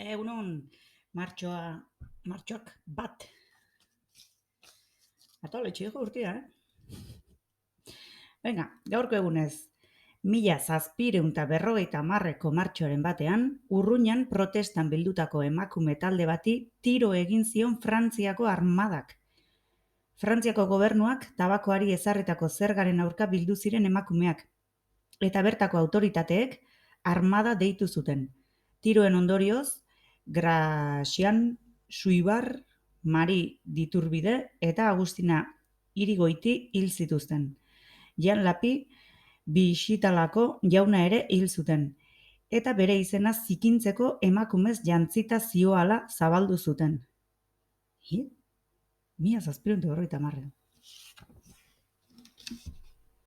Egunon, martxoak bat. Atole txiko urtia, Venga, gaurko egunez, 1750ko martxoaren batean, Urruñan protestan bildutako emakume talde bati tiro egin zion Frantziako armadak. Frantziako gobernuak tabakoari ezarritako zergaren aurka bildu ziren emakumeak, eta bertako autoritateek armada deitu zuten. Tiroen ondorioz, Gracian Suibar, Mari Diturbide eta Agustina Irigoiti hil zituzten. Jan Lapi Bixitalako jauna ere hil zuten, eta bere izena zikintzeko emakumez jantzita zioala zabaldu zuten. 1750.